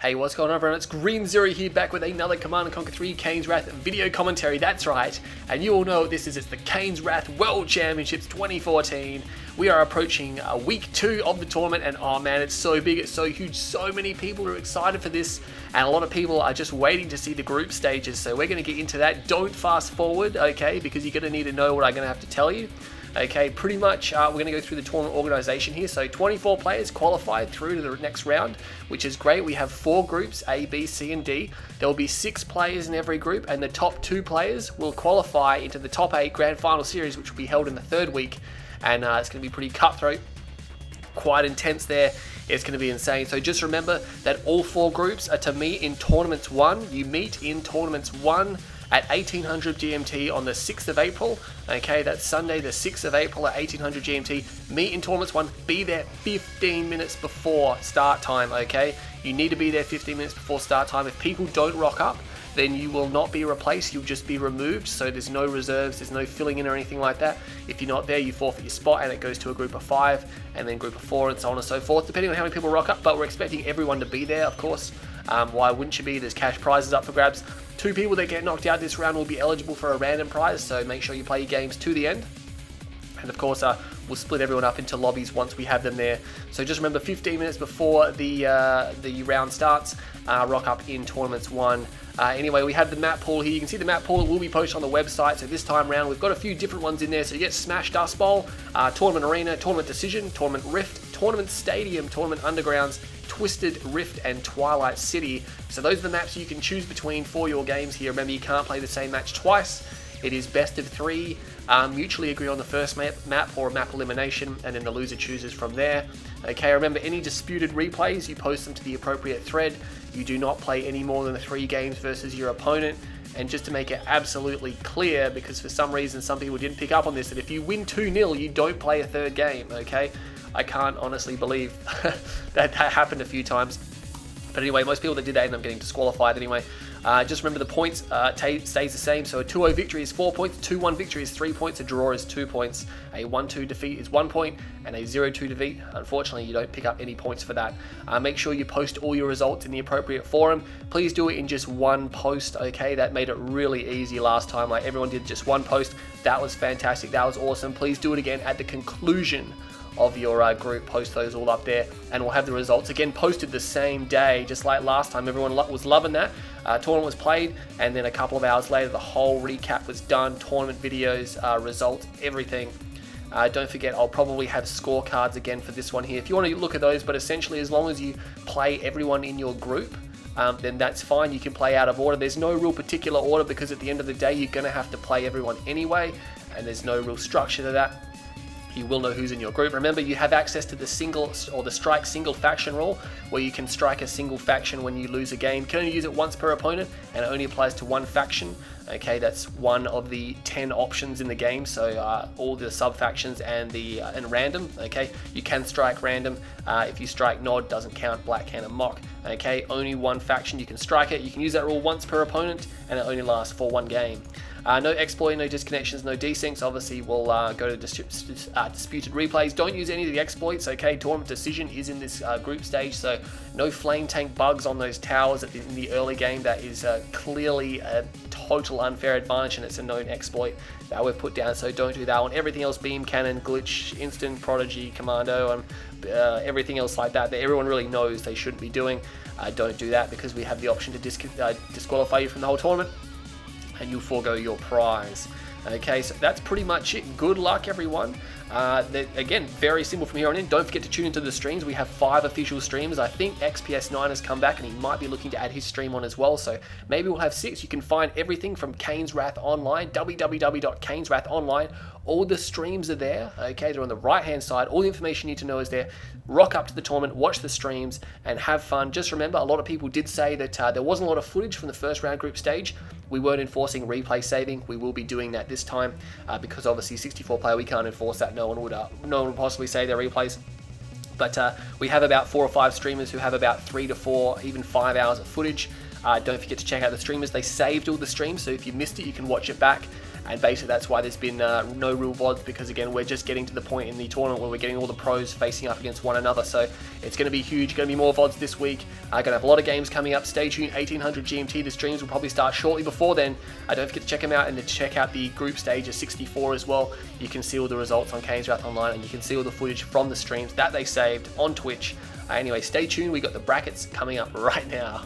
Hey, what's going on everyone? It's Green Zero here, back with another Command & Conquer 3 Kane's Wrath video commentary, that's right. And you all know what this is, it's the Kane's Wrath World Championships 2014. We are approaching week 2 of the tournament, and oh man, it's so big, it's so huge, so many people are excited for this, and a lot of people are just waiting to see the group stages, so we're going to get into that. Don't fast forward, okay, because you're going to need to know what I'm going to have to tell you. Okay, pretty much we're going to go through the tournament organization here. So 24 players qualified through to the next round, which is great. We have 4 groups, A, B, C, and D. There will be 6 players in every group, and the top 2 players will qualify into the top 8 grand final series, which will be held in the 3rd week. And it's going to be pretty cutthroat, quite intense there. It's going to be insane. So just remember that all 4 groups are to meet in tournaments 1. You meet in tournaments 1 at 1800 GMT on the 6th of April. Okay, that's Sunday the 6th of April at 1800 GMT. Meet in tournaments 1. Be there 15 minutes before start time, okay? You need to be there 15 minutes before start time. If people don't rock up, then you will not be replaced, you'll just be removed. So there's no reserves, there's no filling in or anything like that. If you're not there, you forfeit your spot, and it goes to a group of 5 and then group of 4 and so on and so forth, depending on how many people rock up. But we're expecting everyone to be there, of course. Why wouldn't you be? There's cash prizes up for grabs. 2 people that get knocked out this round will be eligible for a random prize, so make sure you play your games to the end. And of course, we'll split everyone up into lobbies once we have them there. So just remember, 15 minutes before the round starts, rock up in tournaments 1. Anyway, we have the map pool here. You can see the map pool will be posted on the website. So this time around, we've got a few different ones in there. So you get Smash Dust Bowl, Tournament Arena, Tournament Decision, Tournament Rift, Tournament Stadium, Tournament Undergrounds, Twisted Rift, and Twilight City. So those are the maps you can choose between for your games here. Remember, you can't play the same match twice. It is best of 3. Mutually agree on the first map or map elimination, and then the loser chooses from there. Okay, remember, any disputed replays, you post them to the appropriate thread. You do not play any more than 3 games versus your opponent. And just to make it absolutely clear, because for some reason some people didn't pick up on this, that if you win 2-0, you don't play a 3rd game, okay? I can't honestly believe that happened a few times. But anyway, most people that did that end up getting disqualified anyway. Just remember the points stays the same. So a 2-0 victory is 4 points, 2-1 victory is 3 points, a draw is 2 points, a 1-2 defeat is 1 point, and a 0-2 defeat, unfortunately, you don't pick up any points for that. Make sure you post all your results in the appropriate forum. Please do it in just one post, okay? That made it really easy last time. Like, everyone did just one post. That was fantastic. That was awesome. Please do it again at the conclusion of your group. Post those all up there, and we'll have the results again posted the same day, just like last time. Everyone was loving that. Tournament was played, and then a couple of hours later the whole recap was done, tournament videos, results, everything. Don't forget, I'll probably have scorecards again for this one here if you want to look at those, but essentially as long as you play everyone in your group, then that's fine. You can play out of order. There's no real particular order, because at the end of the day you're going to have to play everyone anyway, and there's no real structure to that. You will know who's in your group. Remember, you have access to the single or the strike single faction rule, where you can strike a single faction when you lose a game. You can only use it once per opponent, and it only applies to one faction. Okay, that's one of the 10 options in the game. So all the sub factions and random. Okay, you can strike random. If you strike Nod, doesn't count. Black Cannon Mock. Okay, only one faction you can strike it. You can use that rule once per opponent, and it only lasts for 1 game. No exploit, no disconnections, no desyncs. Obviously, we'll go to disputed replays. Don't use any of the exploits, okay? Tournament Decision is in this group stage, so no flame tank bugs on those towers in the early game. That is clearly a total unfair advantage, and it's a known exploit that we've put down, so don't do that one. Everything else, beam cannon, glitch, instant, prodigy, commando, and everything else like that everyone really knows they shouldn't be doing. Don't do that, because we have the option to disqualify you from the whole tournament, and you'll forego your prize. Okay, so that's pretty much it. Good luck, everyone. Again, very simple from here on in. Don't forget to tune into the streams. We have 5 official streams. I think XPS9 has come back, and he might be looking to add his stream on as well, so maybe we'll have 6. You can find everything from Kane's Wrath Online, www.kaneswrathonline. All the streams are there, okay? They're on the right-hand side. All the information you need to know is there. Rock up to the tournament, watch the streams, and have fun. Just remember, a lot of people did say that there wasn't a lot of footage from the first round group stage. We weren't enforcing replay saving. We will be doing that this time, because obviously 64 player, we can't enforce that. No one would possibly save their replays. But we have about 4 or 5 streamers who have about 3 to 4, even 5 hours of footage. Don't forget to check out the streamers. They saved all the streams, so if you missed it, you can watch it back. and basically that's why there's been no real VODs, because again, we're just getting to the point in the tournament where we're getting all the pros facing up against one another. So it's going to be huge, going to be more VODs this week. Going to have a lot of games coming up. Stay tuned, 1800 GMT. The streams will probably start shortly before then. Don't forget to check them out, and to check out the group stage of 64 as well. You can see all the results on Kane's Wrath Online, and you can see all the footage from the streams that they saved on Twitch. Anyway, stay tuned. We got the brackets coming up right now.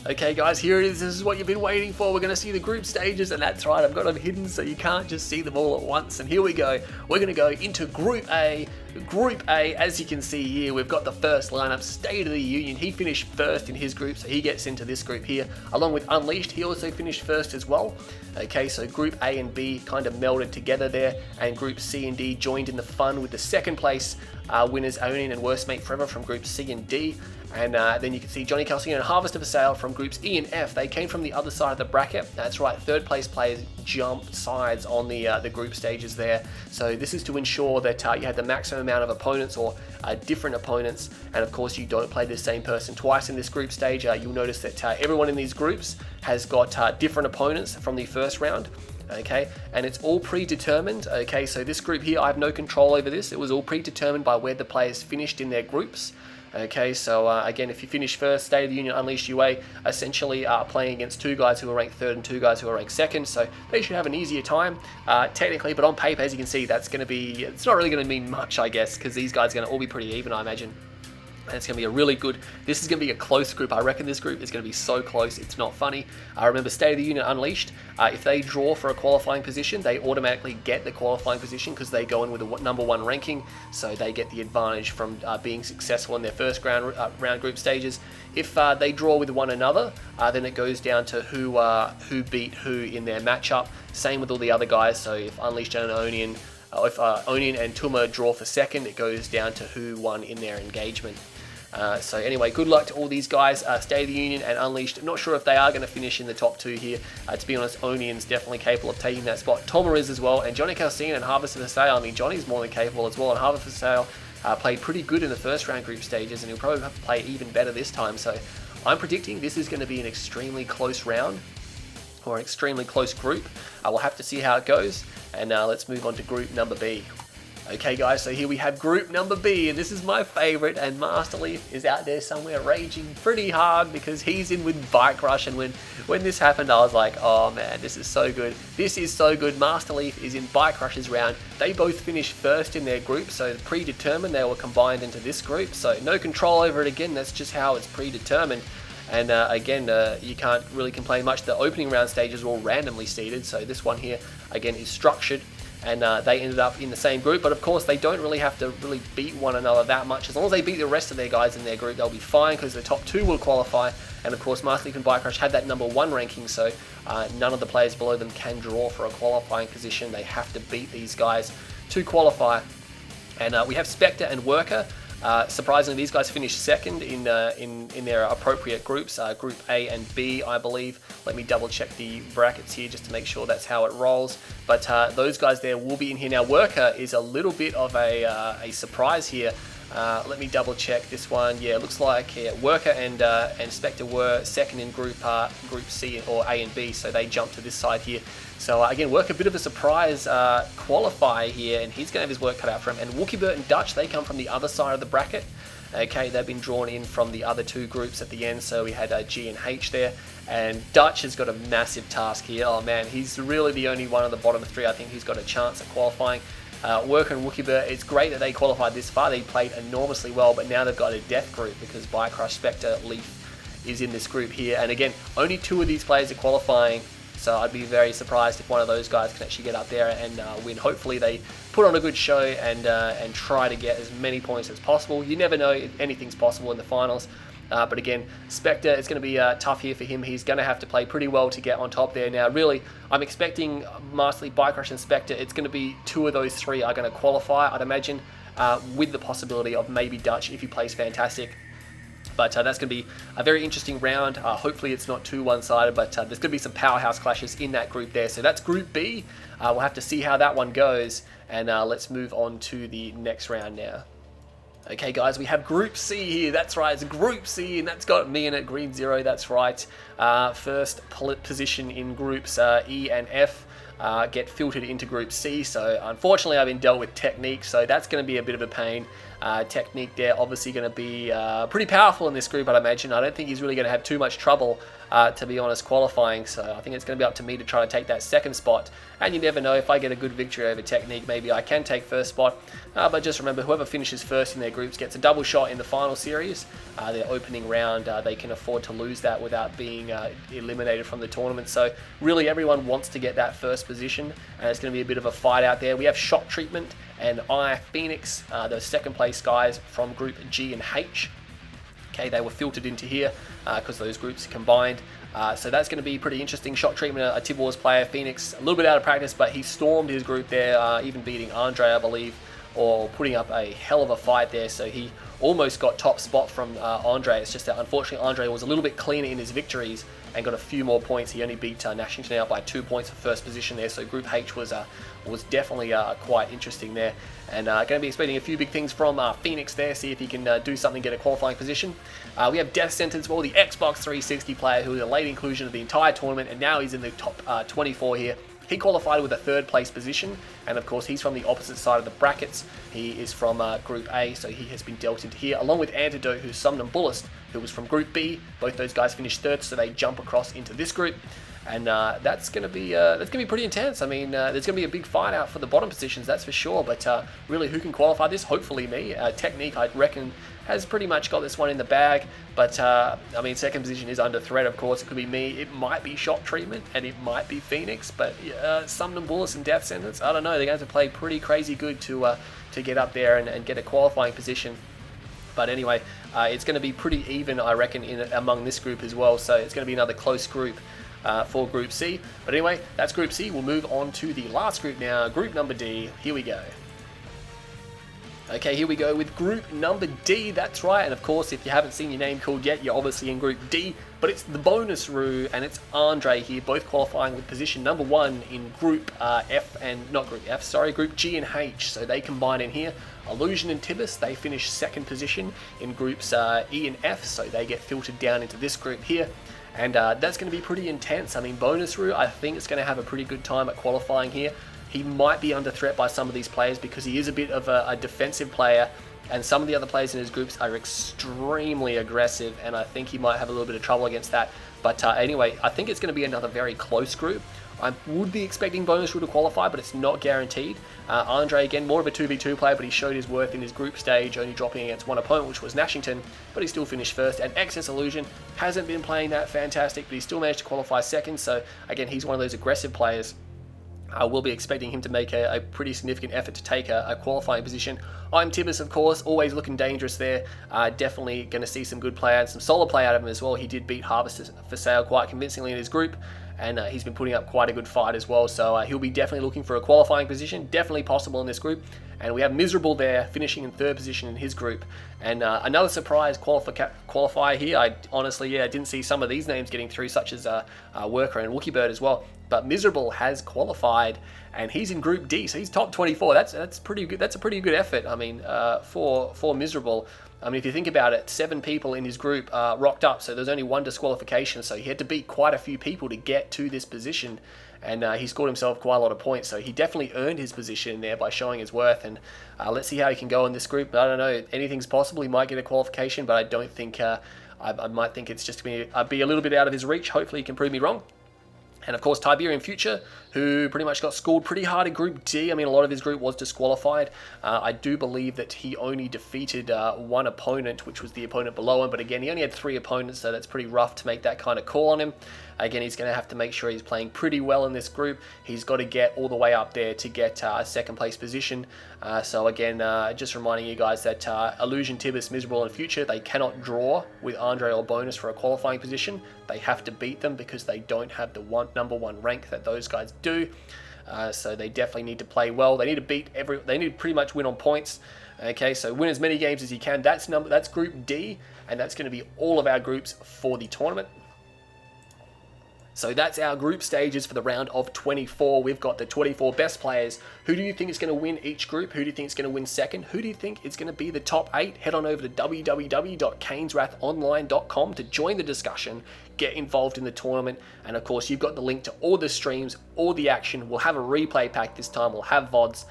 Okay guys, here it is. This is what you've been waiting for. We're going to see the group stages, and that's right, I've got them hidden so you can't just see them all at once. And here we go. We're going to go into Group A. Group A, as you can see here, we've got the first lineup, State of the Union. He finished first in his group, so he gets into this group here, along with Unleashed. He also finished first as well. Okay, so Group A and B kind of melded together there, and Group C and D joined in the fun with the second place winners, Onion and Worst Mate Forever from Group C and D. And then you can see Johnny Calcium and Harvest of a Sale from Groups E and F. They came from the other side of the bracket. That's right, third place players jumped sides on the group stages there. So this is to ensure that you had the maximum amount of opponents, or different opponents, and of course you don't play the same person twice in this group stage. You'll notice that everyone in these groups has got different opponents from the first round. Okay, and it's all predetermined. Okay, so this group here, I have no control over this. It was all predetermined by where the players finished in their groups. Okay, so again, if you finish first, State of the Union, Unleashed UA essentially are playing against two guys who are ranked third and two guys who are ranked second, so they should have an easier time, technically, but on paper, as you can see, that's going to be, it's not really going to mean much, I guess, because these guys are going to all be pretty even, I imagine. And it's going to be a really good, this is going to be a close group. I reckon this group is going to be so close, it's not funny. I remember State of the Union, Unleashed, if they draw for a qualifying position, they automatically get the qualifying position because they go in with a #1 ranking, so they get the advantage from being successful in their first round group stages. If they draw with one another, then it goes down to who beat who in their matchup. Same with all the other guys, so if Unleashed and Onion, if Onion and Tuma draw for second, it goes down to who won in their engagement. So anyway, good luck to all these guys, State of the Union and Unleashed. I'm not sure if they are going to finish in the top two here. To be honest, Onion's definitely capable of taking that spot. Toma is as well, and Johnny Calcine and Harvest of a Sale. I mean, Johnny's more than capable as well, and Harvest of a Sale played pretty good in the first round group stages, and he'll probably have to play even better this time. So I'm predicting this is going to be an extremely close round, or an extremely close group. We'll have to see how it goes, and let's move on to group number B. Okay guys, so here we have group number B, and this is my favorite, and Masterleaf is out there somewhere raging pretty hard because he's in with Bike Rush, and when this happened I was like, oh man, this is so good. This is so good. Masterleaf is in Bike Rush's round. They both finished first in their group, so predetermined, they were combined into this group, so no control over it again, that's just how it's predetermined. And again, you can't really complain much. The opening round stages were all randomly seeded, so this one here, again, is structured. And they ended up in the same group, but of course they don't really have to really beat one another that much. As long as they beat the rest of their guys in their group, they'll be fine because the top two will qualify. And of course, Masterleaf and Bike Rush had that #1 ranking, so none of the players below them can draw for a qualifying position. They have to beat these guys to qualify. And we have Spectre and Worker. Surprisingly, these guys finished second in their appropriate groups, Group A and B, I believe. Let me double check the brackets here just to make sure that's how it rolls. But those guys there will be in here. Now, Worker is a little bit of a surprise here. Let me double check this one. Yeah, it looks like Worker and Spectre were second in Group C or A and B, so they jumped to this side here. So again, Worker, a bit of a surprise qualifier here, and he's going to have his work cut out for him. And Wookiebert and Dutch, they come from the other side of the bracket. Okay, they've been drawn in from the other two groups at the end, so we had G and H there. And Dutch has got a massive task here. Oh man, he's really the only one of the bottom three I think who's got a chance at qualifying. Worker and Wookiebert, it's great that they qualified this far. They played enormously well, but now they've got a death group because Bike Rush, Spectre, Leaf is in this group here. And again, only two of these players are qualifying, so I'd be very surprised if one of those guys can actually get up there and win. Hopefully they put on a good show and try to get as many points as possible. You never know, anything's possible in the finals. But again, Spectre, it's going to be tough here for him. He's going to have to play pretty well to get on top there. Now, really, I'm expecting Masterleaf, Bike Rush and Spectre, it's going to be two of those three are going to qualify, I'd imagine, with the possibility of maybe Dutch if he plays fantastic. But that's going to be a very interesting round. Hopefully it's not too one-sided, but there's going to be some powerhouse clashes in that group there. So that's Group B. We'll have to see how that one goes. And let's move on to the next round now. Okay guys, we have Group C here. That's right, it's Group C, and that's got me in it, Green Zero, that's right. First position in Groups E and F. get filtered into Group C. So unfortunately, I've been dealt with Technique, so that's going to be a bit of a pain. Technique there obviously going to be pretty powerful in this group, I'd imagine. I don't think he's really going to have too much trouble, to be honest, qualifying. So I think it's going to be up to me to try to take that second spot. And you never know, if I get a good victory over Technique, maybe I can take first spot. But just remember, whoever finishes first in their groups gets a double shot in the final series. Their opening round, they can afford to lose that without being eliminated from the tournament. So really, everyone wants to get that first position, and it's going to be a bit of a fight out there. We have Shock Treatment and Phoenix, the second place guys from Group G and H. Okay, they were filtered into here because those groups combined. So that's going to be pretty interesting. Shock Treatment, a Tib Wars player. Phoenix, a little bit out of practice, but he stormed his group there, even beating Andre, I believe, or putting up a hell of a fight there. So he almost got top spot from Andre. It's just that unfortunately Andre was a little bit cleaner in his victories and got a few more points. He only beat Nashington out by 2 points for first position there. So Group H was definitely quite interesting there. And going to be expecting a few big things from Phoenix there, see if he can do something, get a qualifying position. We have Death Sentence, well, the Xbox 360 player who was a late inclusion of the entire tournament, and now he's in the top 24 here. He qualified with a third place position, and of course he's from the opposite side of the brackets. He is from Group A, so he has been dealt into here, along with Antidote, who's Somnambulist, who was from Group B. Both those guys finished third, so they jump across into this group. And that's gonna be pretty intense. I mean, there's gonna be a big fight out for the bottom positions, that's for sure. But really, who can qualify this? Hopefully me. Technique, I reckon, has pretty much got this one in the bag. But I mean, second position is under threat. Of course, it could be me. It might be Shock Treatment, and it might be Phoenix. But Somnambulist and Death Sentence, I don't know. They're going to play pretty crazy good to get up there and get a qualifying position. But anyway, it's going to be pretty even, I reckon, among this group as well. So it's going to be another close group for Group C. But anyway, that's Group C. We'll move on to the last group now, Group number D. Here we go. Okay, here we go with Group number D, that's right. And of course, if you haven't seen your name called yet, you're obviously in Group D. But it's the bonus Roo and it's Andre here, both qualifying with position number 1 in Group Group G and H. So they combine in here. Illusion and Tibus, they finish second position in Groups E and F, so they get filtered down into this group here. And that's going to be pretty intense. I mean, bonus Roo, I think it's going to have a pretty good time at qualifying here. He might be under threat by some of these players because he is a bit of a defensive player, and some of the other players in his groups are extremely aggressive, and I think he might have a little bit of trouble against that. But anyway, I think it's going to be another very close group. I would be expecting bonus Roo to qualify, but it's not guaranteed. Andre, again, more of a 2v2 player, but he showed his worth in his group stage, only dropping against one opponent, which was Nashington, but he still finished first. And Excess Illusion hasn't been playing that fantastic, but he still managed to qualify second. So again, he's one of those aggressive players. I will be expecting him to make a pretty significant effort to take a qualifying position. I'm Tibus, of course, always looking dangerous there. Definitely going to see some good play and some solid play out of him as well. He did beat Harvest for Sale quite convincingly in his group, and he's been putting up quite a good fight as well. So he'll be definitely looking for a qualifying position, definitely possible in this group. And we have Miserable there, finishing in third position in his group. And another surprise qualifier here. I honestly, didn't see some of these names getting through, such as Worker and Wookie Bird as well. But Miserable has qualified, and he's in Group D, so he's top 24. That's pretty good. That's a pretty good effort. I mean, for Miserable. I mean, if you think about it, 7 people in his group rocked up, so there's only 1 disqualification. So he had to beat quite a few people to get to this position, and he scored himself quite a lot of points. So he definitely earned his position there by showing his worth. And let's see how he can go in this group. I don't know. Anything's possible. He might get a qualification, but I don't think. I might think it's just going to be a little bit out of his reach. Hopefully, he can prove me wrong. And of course, Tiberian Future, who pretty much got schooled pretty hard in Group D. I mean, a lot of his group was disqualified. I do believe that he only defeated 1 opponent, which was the opponent below him. But again, he only had 3 opponents, so that's pretty rough to make that kind of call on him. Again, he's going to have to make sure he's playing pretty well in this group. He's got to get all the way up there to get a second place position. So again, just reminding you guys that Illusion, Tibus, Miserable, and Future, they cannot draw with Andre or Bonus for a qualifying position. They have to beat them because they don't have the number 1 rank that those guys do. So they definitely need to play well. They need to beat they need to pretty much win on points. Okay, so win as many games as you can. That's Group D, and that's going to be all of our groups for the tournament. So that's our group stages for the round of 24. We've got the 24 best players. Who do you think is going to win each group? Who do you think is going to win second? Who do you think is going to be the top 8? Head on over to www.caneswrathonline.com to join the discussion, get involved in the tournament, and of course you've got the link to all the streams, all the action. We'll have a replay pack this time. We'll have VODs.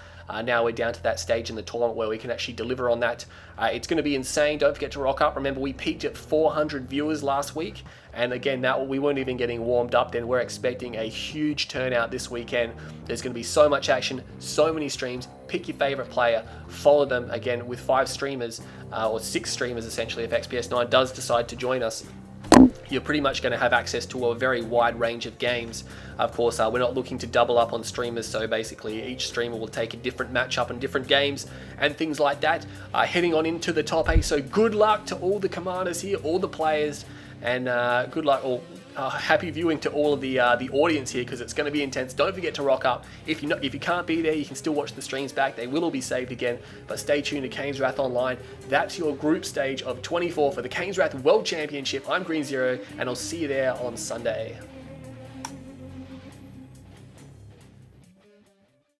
Now we're down to that stage in the tournament where we can actually deliver on that. It's going to be insane. Don't forget to rock up. Remember, we peaked at 400 viewers last week. And again, we weren't even getting warmed up then. We're expecting a huge turnout this weekend. There's going to be so much action, so many streams. Pick your favorite player, follow them. Again, with 5 streamers, or 6 streamers essentially, if XPS9 does decide to join us, you're pretty much going to have access to a very wide range of games. Of course, we're not looking to double up on streamers, so basically each streamer will take a different matchup and different games and things like that. Heading on into the top 8, so good luck to all the commanders here, all the players, and good luck, or happy viewing to all of the audience here, because it's going to be intense. Don't forget to rock up. If you can't be there, you can still watch the streams back. They will all be saved again, but stay tuned to Kane's Wrath Online. That's your group stage of 24 for the Kane's Wrath World Championship. I'm Green Zero, and I'll see you there on Sunday.